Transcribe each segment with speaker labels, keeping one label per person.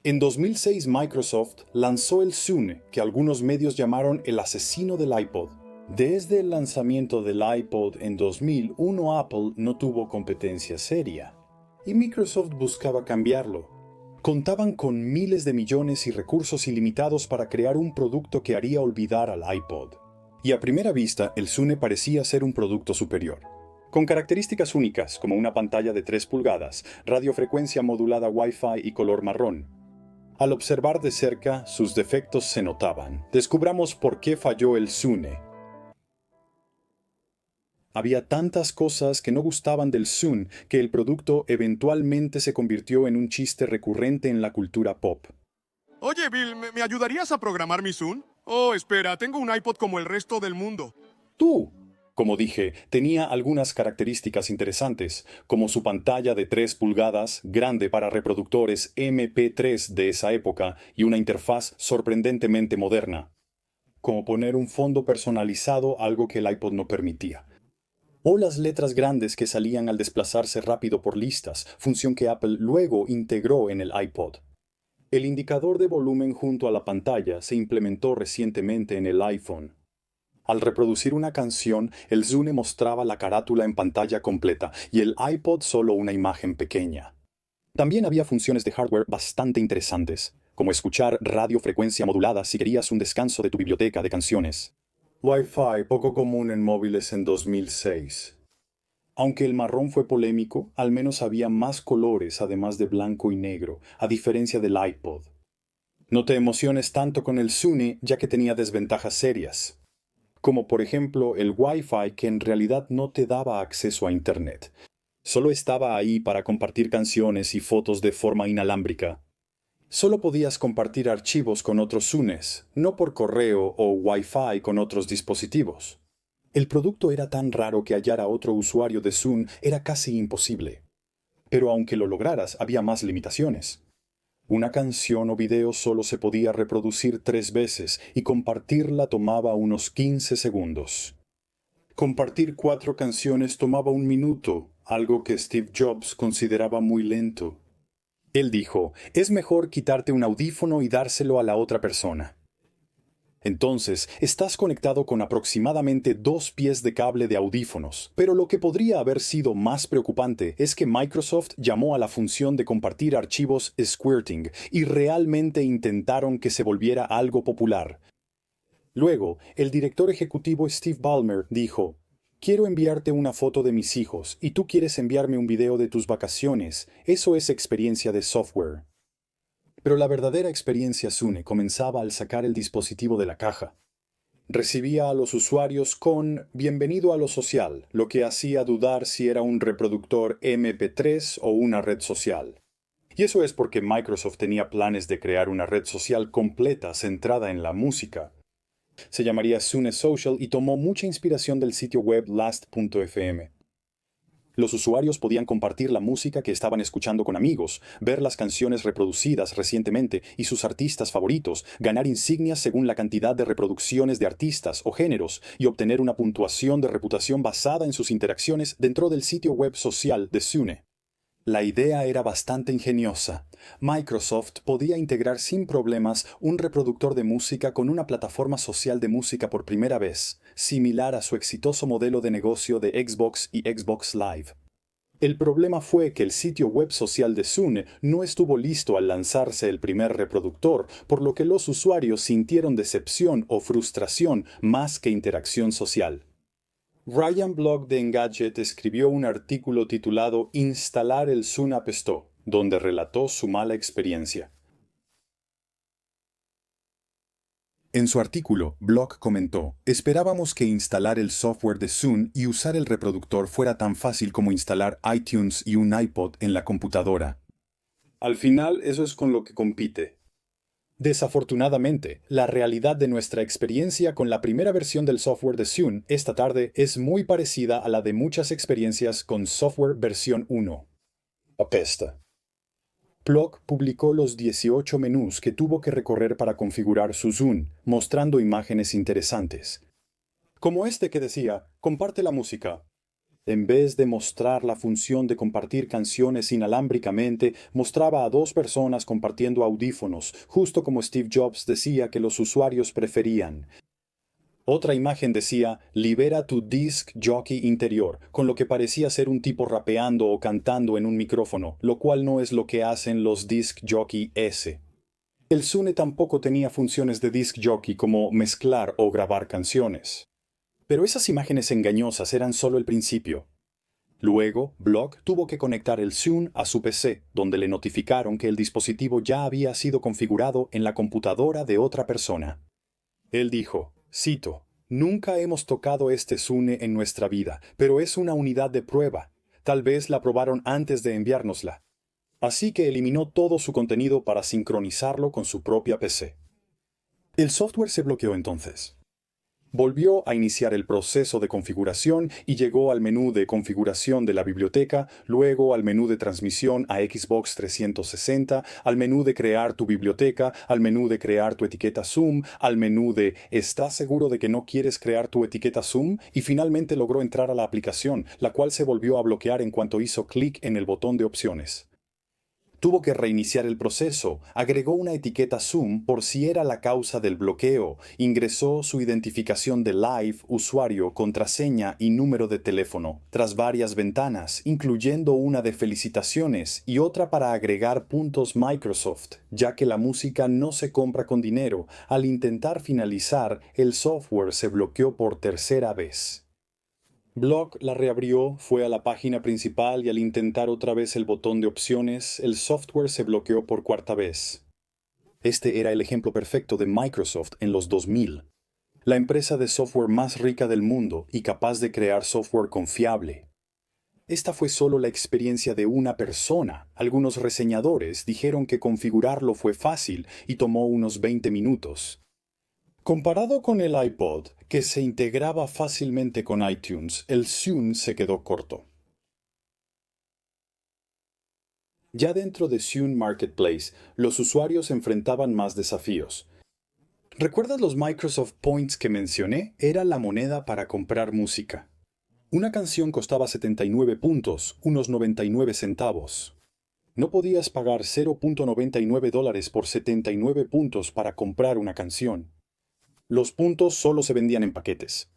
Speaker 1: En 2006 Microsoft lanzó el Zune, que algunos medios llamaron el asesino del iPod. Desde el lanzamiento del iPod en 2001 Apple no tuvo competencia seria, y Microsoft buscaba cambiarlo. Contaban con miles de millones y recursos ilimitados para crear un producto que haría olvidar al iPod. Y a primera vista, el Zune parecía ser un producto superior. Con características únicas como una pantalla de 3 pulgadas, radiofrecuencia modulada Wi-Fi y color marrón. Al observar de cerca, sus defectos se notaban. Descubramos por qué falló el Zune. Había tantas cosas que no gustaban del Zune que el producto eventualmente se convirtió en un chiste recurrente en la cultura pop.
Speaker 2: Oye, Bill, ¿me ayudarías a programar mi Zoom? Oh, espera, tengo un iPod como el resto del mundo.
Speaker 1: ¡Tú! Como dije, tenía algunas características interesantes, como su pantalla de 3 pulgadas, grande para reproductores MP3 de esa época y una interfaz sorprendentemente moderna. Como poner un fondo personalizado, algo que el iPod no permitía. O las letras grandes que salían al desplazarse rápido por listas, función que Apple luego integró en el iPod. El indicador de volumen junto a la pantalla se implementó recientemente en el iPhone. Al reproducir una canción, el Zune mostraba la carátula en pantalla completa y el iPod solo una imagen pequeña. También había funciones de hardware bastante interesantes, como escuchar radiofrecuencia modulada si querías un descanso de tu biblioteca de canciones. Wi-Fi poco común en móviles en 2006. Aunque el marrón fue polémico, al menos había más colores además de blanco y negro, a diferencia del iPod. No te emociones tanto con el Zune ya que tenía desventajas serias, como por ejemplo el Wi-Fi que en realidad no te daba acceso a Internet. Solo estaba ahí para compartir canciones y fotos de forma inalámbrica. Solo podías compartir archivos con otros Zunes, no por correo o Wi-Fi con otros dispositivos. El producto era tan raro que hallar a otro usuario de Zune era casi imposible. Pero aunque lo lograras, había más limitaciones. Una canción o video solo se podía reproducir 3 veces y compartirla tomaba unos 15 segundos. Compartir 4 canciones tomaba 1 minuto, algo que Steve Jobs consideraba muy lento. Él dijo, es mejor quitarte un audífono y dárselo a la otra persona. Entonces, estás conectado con aproximadamente 2 pies de cable de audífonos, pero lo que podría haber sido más preocupante es que Microsoft llamó a la función de compartir archivos squirting y realmente intentaron que se volviera algo popular. Luego, el director ejecutivo Steve Ballmer dijo, quiero enviarte una foto de mis hijos y tú quieres enviarme un video de tus vacaciones. Eso es experiencia de software. Pero la verdadera experiencia Zune comenzaba al sacar el dispositivo de la caja. Recibía a los usuarios con "Bienvenido a lo social", lo que hacía dudar si era un reproductor MP3 o una red social. Y eso es porque Microsoft tenía planes de crear una red social completa centrada en la música. Se llamaría Zune Social y tomó mucha inspiración del sitio web Last.fm. Los usuarios podían compartir la música que estaban escuchando con amigos, ver las canciones reproducidas recientemente y sus artistas favoritos, ganar insignias según la cantidad de reproducciones de artistas o géneros y obtener una puntuación de reputación basada en sus interacciones dentro del sitio web social de Zune. La idea era bastante ingeniosa. Microsoft podía integrar sin problemas un reproductor de música con una plataforma social de música por primera vez, similar a su exitoso modelo de negocio de Xbox y Xbox Live. El problema fue que el sitio web social de Zune no estuvo listo al lanzarse el primer reproductor, por lo que los usuarios sintieron decepción o frustración más que interacción social. Ryan Block de Engadget escribió un artículo titulado Instalar el Zune apestó, donde relató su mala experiencia. En su artículo, Block comentó, esperábamos que instalar el software de Zune y usar el reproductor fuera tan fácil como instalar iTunes y un iPod en la computadora. Al final, eso es con lo que compite. Desafortunadamente, la realidad de nuestra experiencia con la primera versión del software de Zune esta tarde es muy parecida a la de muchas experiencias con software versión 1. Apesta. Block publicó los 18 menús que tuvo que recorrer para configurar su Zune, mostrando imágenes interesantes. Como este que decía, comparte la música. En vez de mostrar la función de compartir canciones inalámbricamente, mostraba a dos personas compartiendo audífonos, justo como Steve Jobs decía que los usuarios preferían. Otra imagen decía, libera tu disc jockey interior, con lo que parecía ser un tipo rapeando o cantando en un micrófono, lo cual no es lo que hacen los disc jockey S. El Zune tampoco tenía funciones de disc jockey como mezclar o grabar canciones. Pero esas imágenes engañosas eran solo el principio. Luego, Block tuvo que conectar el Zune a su PC, donde le notificaron que el dispositivo ya había sido configurado en la computadora de otra persona. Él dijo, cito, nunca hemos tocado este Zune en nuestra vida, pero es una unidad de prueba. Tal vez la probaron antes de enviárnosla. Así que eliminó todo su contenido para sincronizarlo con su propia PC. El software se bloqueó entonces. Volvió a iniciar el proceso de configuración y llegó al menú de configuración de la biblioteca, luego al menú de transmisión a Xbox 360, al menú de crear tu biblioteca, al menú de crear tu etiqueta Zoom, al menú de ¿estás seguro de que no quieres crear tu etiqueta Zoom? Y finalmente logró entrar a la aplicación, la cual se volvió a bloquear en cuanto hizo clic en el botón de opciones. Tuvo que reiniciar el proceso, agregó una etiqueta Zoom por si era la causa del bloqueo, ingresó su identificación de Live, usuario, contraseña y número de teléfono, tras varias ventanas, incluyendo una de felicitaciones y otra para agregar puntos Microsoft, ya que la música no se compra con dinero. Al intentar finalizar, el software se bloqueó por tercera vez. Block la reabrió, fue a la página principal y al intentar otra vez el botón de opciones, el software se bloqueó por cuarta vez. Este era el ejemplo perfecto de Microsoft en los 2000, la empresa de software más rica del mundo y capaz de crear software confiable. Esta fue solo la experiencia de una persona. Algunos reseñadores dijeron que configurarlo fue fácil y tomó unos 20 minutos. Comparado con el iPod, que se integraba fácilmente con iTunes, el Zune se quedó corto. Ya dentro de Zune Marketplace, los usuarios enfrentaban más desafíos. ¿Recuerdas los Microsoft Points que mencioné? Era la moneda para comprar música. Una canción costaba 79 puntos, unos 99 centavos. No podías pagar $0.99 por 79 puntos para comprar una canción. Los puntos solo se vendían en paquetes.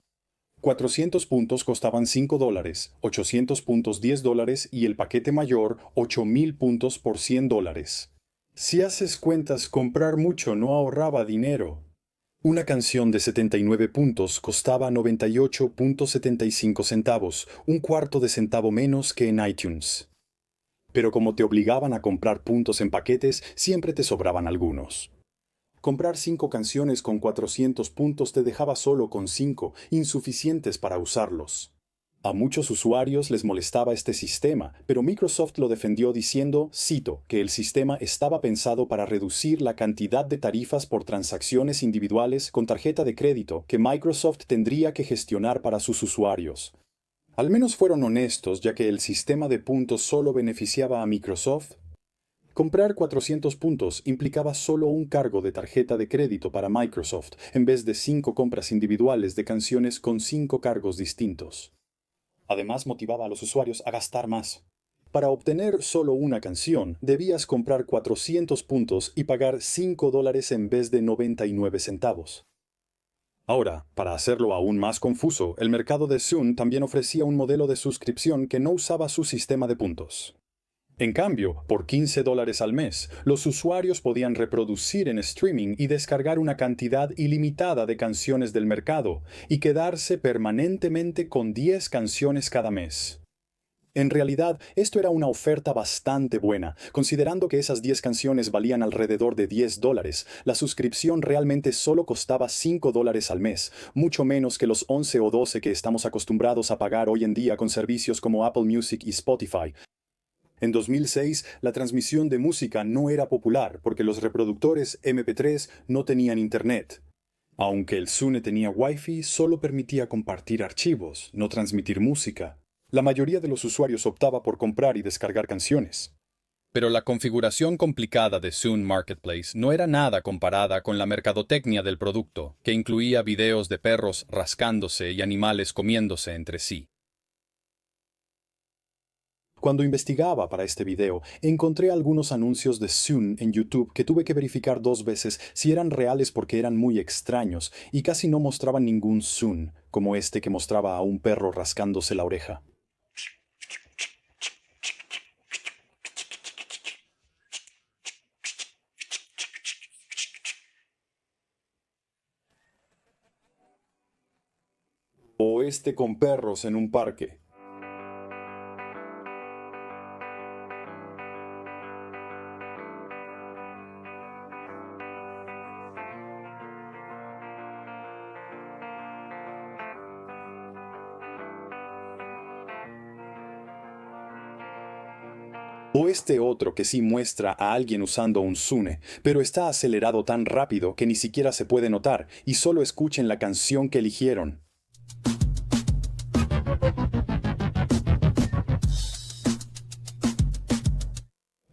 Speaker 1: 400 puntos costaban $5, 800 puntos $10 y el paquete mayor 8,000 puntos por $100. Si haces cuentas, comprar mucho no ahorraba dinero. Una canción de 79 puntos costaba 98.75 centavos, un cuarto de centavo menos que en iTunes. Pero como te obligaban a comprar puntos en paquetes, siempre te sobraban algunos. Comprar 5 canciones con 400 puntos te dejaba solo con 5, insuficientes para usarlos. A muchos usuarios les molestaba este sistema, pero Microsoft lo defendió diciendo, cito, que el sistema estaba pensado para reducir la cantidad de tarifas por transacciones individuales con tarjeta de crédito que Microsoft tendría que gestionar para sus usuarios. Al menos fueron honestos, ya que el sistema de puntos solo beneficiaba a Microsoft. Comprar 400 puntos implicaba solo un cargo de tarjeta de crédito para Microsoft, en vez de 5 compras individuales de canciones con 5 cargos distintos. Además, motivaba a los usuarios a gastar más. Para obtener solo una canción, debías comprar 400 puntos y pagar $5 en vez de 99 centavos. Ahora, para hacerlo aún más confuso, el mercado de Zune también ofrecía un modelo de suscripción que no usaba su sistema de puntos. En cambio, por $15 al mes, los usuarios podían reproducir en streaming y descargar una cantidad ilimitada de canciones del mercado y quedarse permanentemente con 10 canciones cada mes. En realidad, esto era una oferta bastante buena, considerando que esas 10 canciones valían alrededor de $10. La suscripción realmente solo costaba $5 al mes, mucho menos que los 11 o 12 que estamos acostumbrados a pagar hoy en día con servicios como Apple Music y Spotify. En 2006, la transmisión de música no era popular porque los reproductores MP3 no tenían internet. Aunque el Zune tenía Wi-Fi, solo permitía compartir archivos, no transmitir música. La mayoría de los usuarios optaba por comprar y descargar canciones. Pero la configuración complicada de Zune Marketplace no era nada comparada con la mercadotecnia del producto, que incluía videos de perros rascándose y animales comiéndose entre sí. Cuando investigaba para este video, encontré algunos anuncios de Zune en YouTube que tuve que verificar 2 veces si eran reales porque eran muy extraños y casi no mostraban ningún Zune, como este que mostraba a un perro rascándose la oreja. O este con perros en un parque. O este otro que sí muestra a alguien usando un Zune, pero está acelerado tan rápido que ni siquiera se puede notar y solo escuchen la canción que eligieron.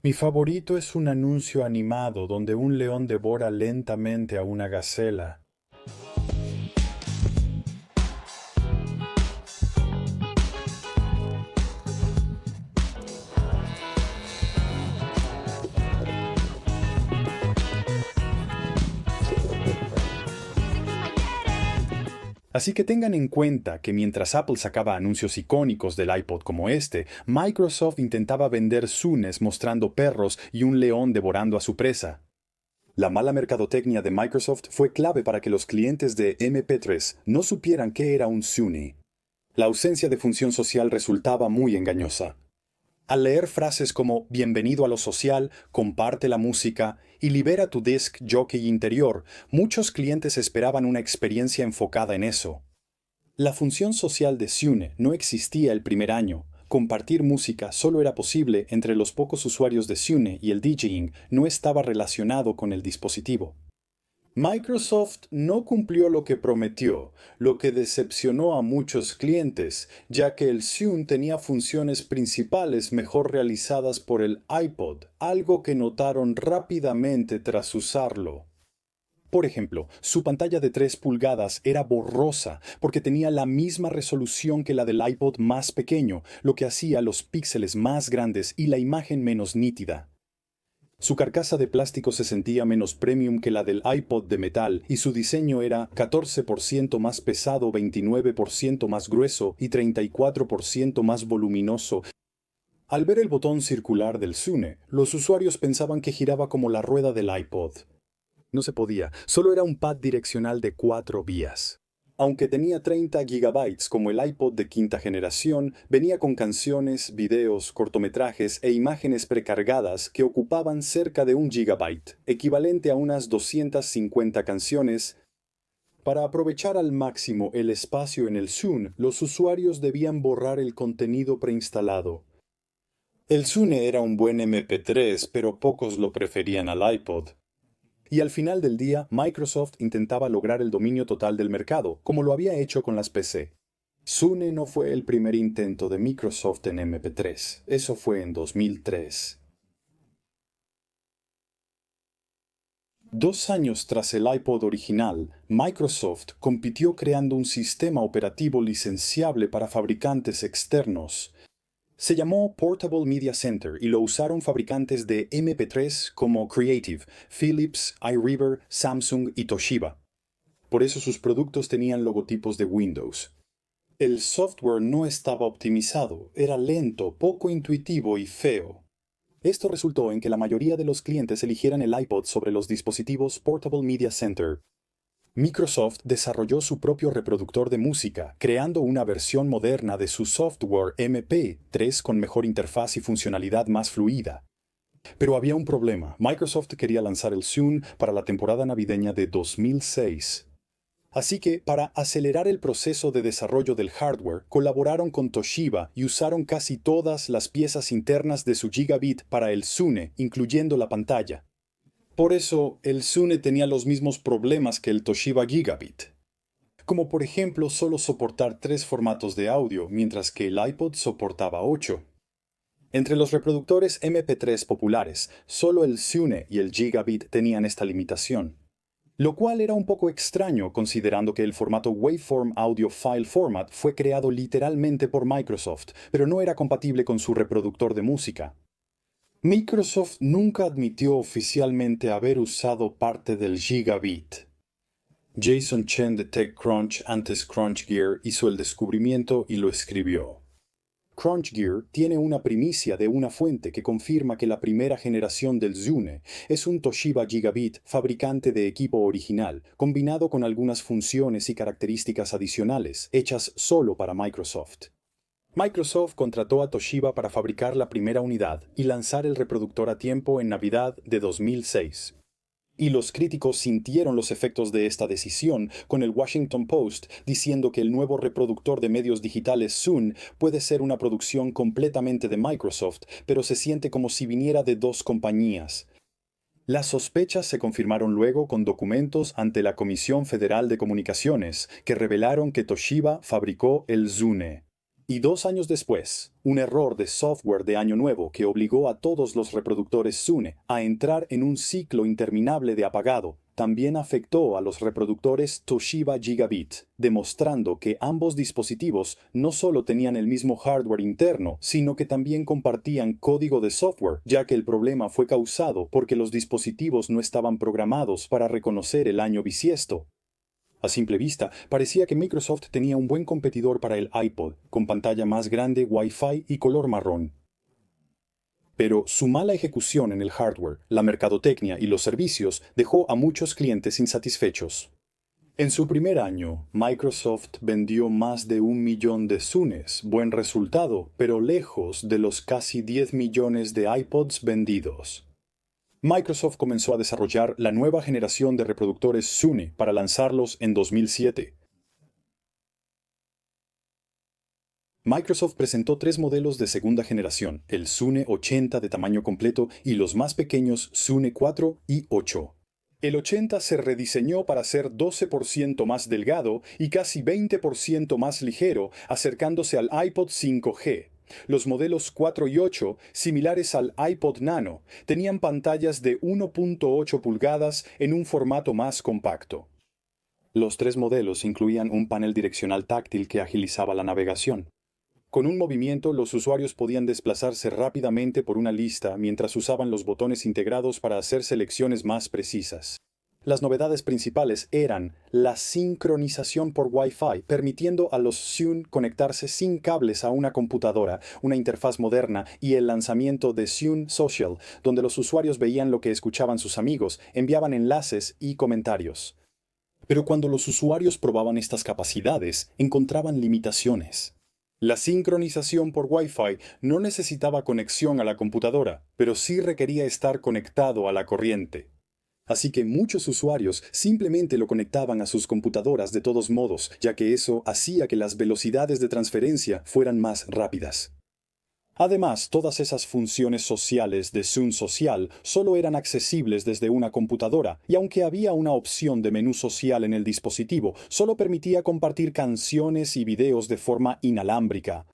Speaker 1: Mi favorito es un anuncio animado donde un león devora lentamente a una gacela. Así que tengan en cuenta que mientras Apple sacaba anuncios icónicos del iPod como este, Microsoft intentaba vender Zunes mostrando perros y un león devorando a su presa. La mala mercadotecnia de Microsoft fue clave para que los clientes de MP3 no supieran qué era un Zune. La ausencia de función social resultaba muy engañosa. Al leer frases como bienvenido a lo social, comparte la música y libera tu disc jockey interior, muchos clientes esperaban una experiencia enfocada en eso. La función social de Zune no existía el primer año. Compartir música solo era posible entre los pocos usuarios de Zune y el DJing no estaba relacionado con el dispositivo. Microsoft no cumplió lo que prometió, lo que decepcionó a muchos clientes, ya que el Zune tenía funciones principales mejor realizadas por el iPod, algo que notaron rápidamente tras usarlo. Por ejemplo, su pantalla de 3 pulgadas era borrosa porque tenía la misma resolución que la del iPod más pequeño, lo que hacía los píxeles más grandes y la imagen menos nítida. Su carcasa de plástico se sentía menos premium que la del iPod de metal y su diseño era 14% más pesado, 29% más grueso y 34% más voluminoso. Al ver el botón circular del Zune, los usuarios pensaban que giraba como la rueda del iPod. No se podía, solo era un pad direccional de 4 vías. Aunque tenía 30 GB como el iPod de quinta generación, venía con canciones, videos, cortometrajes e imágenes precargadas que ocupaban cerca de 1 GB, equivalente a unas 250 canciones. Para aprovechar al máximo el espacio en el Zune, los usuarios debían borrar el contenido preinstalado. El Zune era un buen MP3, pero pocos lo preferían al iPod. Y al final del día, Microsoft intentaba lograr el dominio total del mercado, como lo había hecho con las PC. Zune no fue el primer intento de Microsoft en MP3, eso fue en 2003. 2 años tras el iPod original, Microsoft compitió creando un sistema operativo licenciable para fabricantes externos. Se llamó Portable Media Center y lo usaron fabricantes de MP3 como Creative, Philips, iRiver, Samsung y Toshiba. Por eso sus productos tenían logotipos de Windows. El software no estaba optimizado, era lento, poco intuitivo y feo. Esto resultó en que la mayoría de los clientes eligieran el iPod sobre los dispositivos Portable Media Center. Microsoft desarrolló su propio reproductor de música, creando una versión moderna de su software MP3 con mejor interfaz y funcionalidad más fluida. Pero había un problema. Microsoft quería lanzar el Zune para la temporada navideña de 2006. Así que, para acelerar el proceso de desarrollo del hardware, colaboraron con Toshiba y usaron casi todas las piezas internas de su Gigabit para el Zune, incluyendo la pantalla. Por eso, el Zune tenía los mismos problemas que el Toshiba Gigabit. Como por ejemplo solo soportar 3 formatos de audio, mientras que el iPod soportaba 8. Entre los reproductores MP3 populares, solo el Zune y el Gigabit tenían esta limitación. lo cual era un poco extraño considerando que el formato Waveform Audio File Format fue creado literalmente por Microsoft, pero no era compatible con su reproductor de música. Microsoft nunca admitió oficialmente haber usado parte del Gigabit. Jason Chen de TechCrunch, antes CrunchGear, hizo el descubrimiento y lo escribió. CrunchGear tiene una primicia de una fuente que confirma que la primera generación del Zune es un Toshiba Gigabit fabricante de equipo original, combinado con algunas funciones y características adicionales, hechas solo para Microsoft. Microsoft contrató a Toshiba para fabricar la primera unidad y lanzar el reproductor a tiempo en Navidad de 2006. Y los críticos sintieron los efectos de esta decisión, con el Washington Post diciendo que el nuevo reproductor de medios digitales Zune puede ser una producción completamente de Microsoft, pero se siente como si viniera de dos compañías. Las sospechas se confirmaron luego con documentos ante la Comisión Federal de Comunicaciones, que revelaron que Toshiba fabricó el Zune. Y 2 años después, un error de software de Año Nuevo que obligó a todos los reproductores Zune a entrar en un ciclo interminable de apagado, también afectó a los reproductores Toshiba Gigabit, demostrando que ambos dispositivos no solo tenían el mismo hardware interno, sino que también compartían código de software, ya que el problema fue causado porque los dispositivos no estaban programados para reconocer el año bisiesto. A simple vista, parecía que Microsoft tenía un buen competidor para el iPod, con pantalla más grande, Wi-Fi y color marrón. Pero su mala ejecución en el hardware, la mercadotecnia y los servicios dejó a muchos clientes insatisfechos. En su primer año, Microsoft vendió más de 1 millón de Zunes, buen resultado, pero lejos de los casi 10 millones de iPods vendidos. Microsoft comenzó a desarrollar la nueva generación de reproductores Zune para lanzarlos en 2007. Microsoft presentó 3 modelos de segunda generación, el Zune 80 de tamaño completo y los más pequeños Zune 4 y 8. El 80 se rediseñó para ser 12% más delgado y casi 20% más ligero, acercándose al iPod 5G. Los modelos 4 y 8, similares al iPod Nano, tenían pantallas de 1.8 pulgadas en un formato más compacto. Los 3 modelos incluían un panel direccional táctil que agilizaba la navegación. Con un movimiento, los usuarios podían desplazarse rápidamente por una lista mientras usaban los botones integrados para hacer selecciones más precisas. Las novedades principales eran la sincronización por Wi-Fi, permitiendo a los Zune conectarse sin cables a una computadora, una interfaz moderna y el lanzamiento de Zune Social, donde los usuarios veían lo que escuchaban sus amigos, enviaban enlaces y comentarios. Pero cuando los usuarios probaban estas capacidades, encontraban limitaciones. La sincronización por Wi-Fi no necesitaba conexión a la computadora, pero sí requería estar conectado a la corriente. Así que muchos usuarios simplemente lo conectaban a sus computadoras de todos modos, ya que eso hacía que las velocidades de transferencia fueran más rápidas. Además, todas esas funciones sociales de Zune Social solo eran accesibles desde una computadora, y aunque había una opción de menú social en el dispositivo, solo permitía compartir canciones y videos de forma inalámbrica.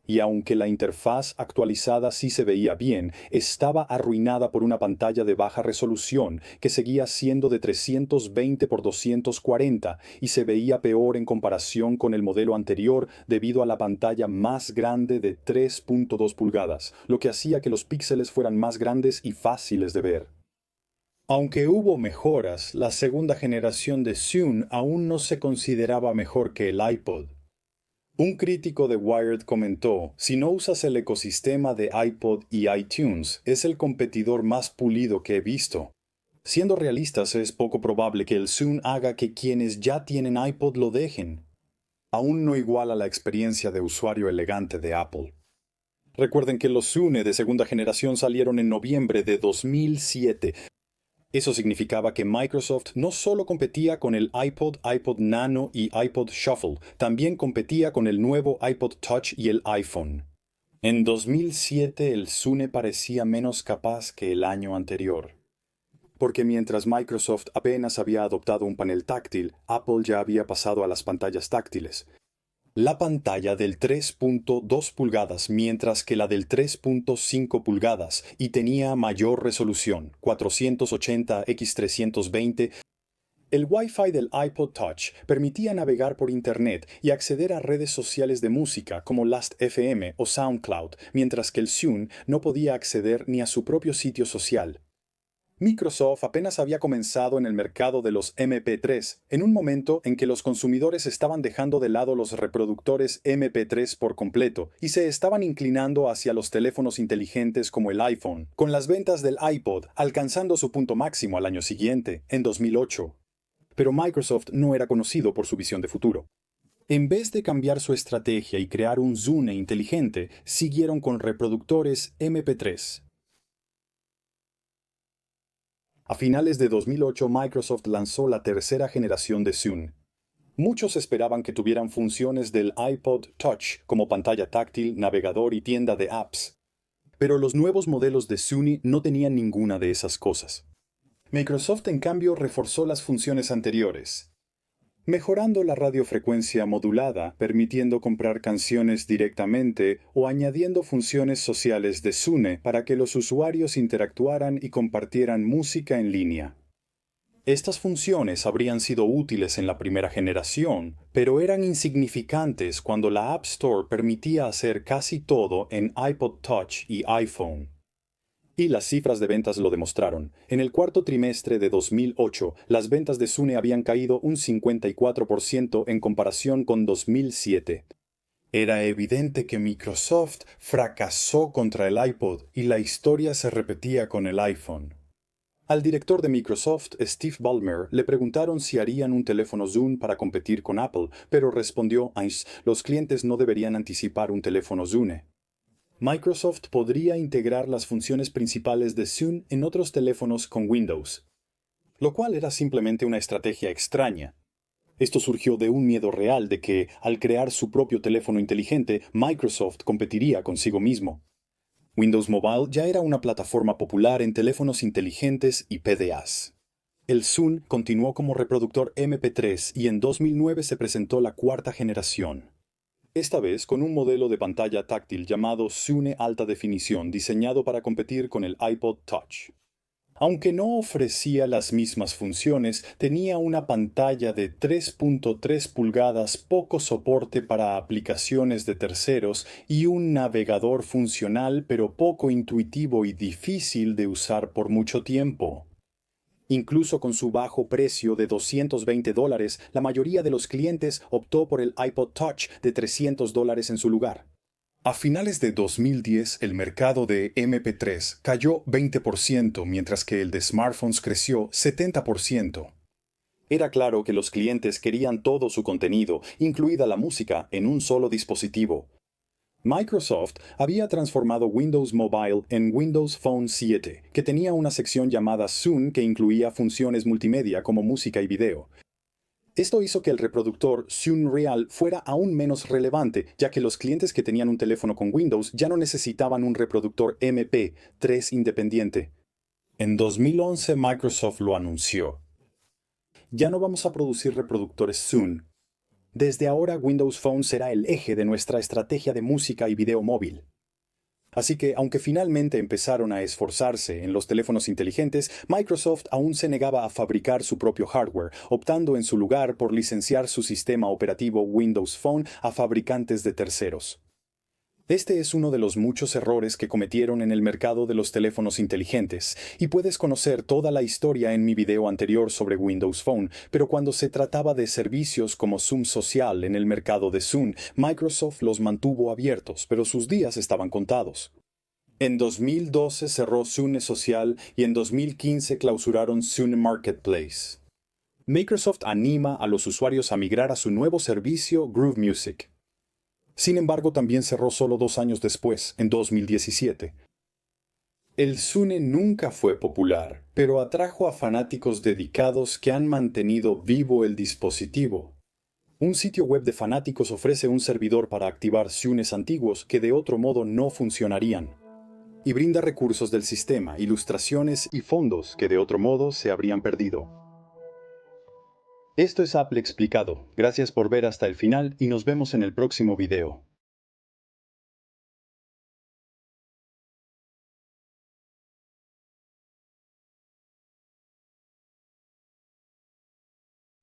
Speaker 1: Y aunque la interfaz actualizada sí se veía bien, estaba arruinada por una pantalla de baja resolución que seguía siendo de 320 por 240 y se veía peor en comparación con el modelo anterior debido a la pantalla más grande de 3.2 pulgadas, lo que hacía que los píxeles fueran más grandes y fáciles de ver. Aunque hubo mejoras, la segunda generación de Zune aún no se consideraba mejor que el iPod. Un crítico de Wired comentó: si no usas el ecosistema de iPod y iTunes, es el competidor más pulido que he visto. Siendo realistas, es poco probable que el Zune haga que quienes ya tienen iPod lo dejen. Aún no iguala la experiencia de usuario elegante de Apple. Recuerden que los Zune de segunda generación salieron en noviembre de 2007. Eso significaba que Microsoft no solo competía con el iPod, iPod Nano y iPod Shuffle, también competía con el nuevo iPod Touch y el iPhone. En 2007 el Zune parecía menos capaz que el año anterior. Porque mientras Microsoft apenas había adoptado un panel táctil, Apple ya había pasado a las pantallas táctiles. La pantalla del 3.2 pulgadas mientras que la del 3.5 pulgadas y tenía mayor resolución, 480 x 320, El Wi-Fi del iPod Touch permitía navegar por Internet y acceder a redes sociales de música como Last.fm o SoundCloud, mientras que el Zune no podía acceder ni a su propio sitio social. Microsoft apenas había comenzado en el mercado de los MP3, en un momento en que los consumidores estaban dejando de lado los reproductores MP3 por completo y se estaban inclinando hacia los teléfonos inteligentes como el iPhone, con las ventas del iPod alcanzando su punto máximo al año siguiente, en 2008. Pero Microsoft no era conocido por su visión de futuro. En vez de cambiar su estrategia y crear un Zune inteligente, siguieron con reproductores MP3. A finales de 2008, Microsoft lanzó la tercera generación de Zune. Muchos esperaban que tuvieran funciones del iPod Touch, como pantalla táctil, navegador y tienda de apps. Pero los nuevos modelos de Zune no tenían ninguna de esas cosas. Microsoft, en cambio, reforzó las funciones anteriores, mejorando la radiofrecuencia modulada, permitiendo comprar canciones directamente o añadiendo funciones sociales de Zune para que los usuarios interactuaran y compartieran música en línea. Estas funciones habrían sido útiles en la primera generación, pero eran insignificantes cuando la App Store permitía hacer casi todo en iPod Touch y iPhone. Y las cifras de ventas lo demostraron. En el cuarto trimestre de 2008, las ventas de Zune habían caído un 54% en comparación con 2007. Era evidente que Microsoft fracasó contra el iPod y la historia se repetía con el iPhone. Al director de Microsoft, Steve Ballmer, le preguntaron si harían un teléfono Zune para competir con Apple, pero respondió: los clientes no deberían anticipar un teléfono Zune. Microsoft podría integrar las funciones principales de Zune en otros teléfonos con Windows, lo cual era simplemente una estrategia extraña. Esto surgió de un miedo real de que, al crear su propio teléfono inteligente, Microsoft competiría consigo mismo. Windows Mobile ya era una plataforma popular en teléfonos inteligentes y PDAs. El Zune continuó como reproductor MP3 y en 2009 se presentó la cuarta generación. Esta vez con un modelo de pantalla táctil llamado Zune Alta Definición, diseñado para competir con el iPod Touch. Aunque no ofrecía las mismas funciones, tenía una pantalla de 3.3 pulgadas, poco soporte para aplicaciones de terceros y un navegador funcional pero poco intuitivo y difícil de usar por mucho tiempo. Incluso con su bajo precio de $220, la mayoría de los clientes optó por el iPod Touch de $300 en su lugar. A finales de 2010, el mercado de MP3 cayó 20%, mientras que el de smartphones creció 70%. Era claro que los clientes querían todo su contenido, incluida la música, en un solo dispositivo. Microsoft había transformado Windows Mobile en Windows Phone 7, que tenía una sección llamada Zune que incluía funciones multimedia como música y video. Esto hizo que el reproductor Zune Real fuera aún menos relevante, ya que los clientes que tenían un teléfono con Windows ya no necesitaban un reproductor MP3 independiente. En 2011 Microsoft lo anunció. Ya no vamos a producir reproductores Zune. Desde ahora Windows Phone será el eje de nuestra estrategia de música y video móvil. Así que, aunque finalmente empezaron a esforzarse en los teléfonos inteligentes, Microsoft aún se negaba a fabricar su propio hardware, optando en su lugar por licenciar su sistema operativo Windows Phone a fabricantes de terceros. Este es uno de los muchos errores que cometieron en el mercado de los teléfonos inteligentes, y puedes conocer toda la historia en mi video anterior sobre Windows Phone, pero cuando se trataba de servicios como Zoom Social en el mercado de Zune, Microsoft los mantuvo abiertos, pero sus días estaban contados. En 2012 cerró Zune Social y en 2015 clausuraron Zune Marketplace. Microsoft anima a los usuarios a migrar a su nuevo servicio Groove Music. Sin embargo, también cerró solo 2 años después, en 2017. El Zune nunca fue popular, pero atrajo a fanáticos dedicados que han mantenido vivo el dispositivo. Un sitio web de fanáticos ofrece un servidor para activar Zunes antiguos que de otro modo no funcionarían, y brinda recursos del sistema, ilustraciones y fondos que de otro modo se habrían perdido. Esto es Apple Explicado. Gracias por ver hasta el final y nos vemos en el próximo video.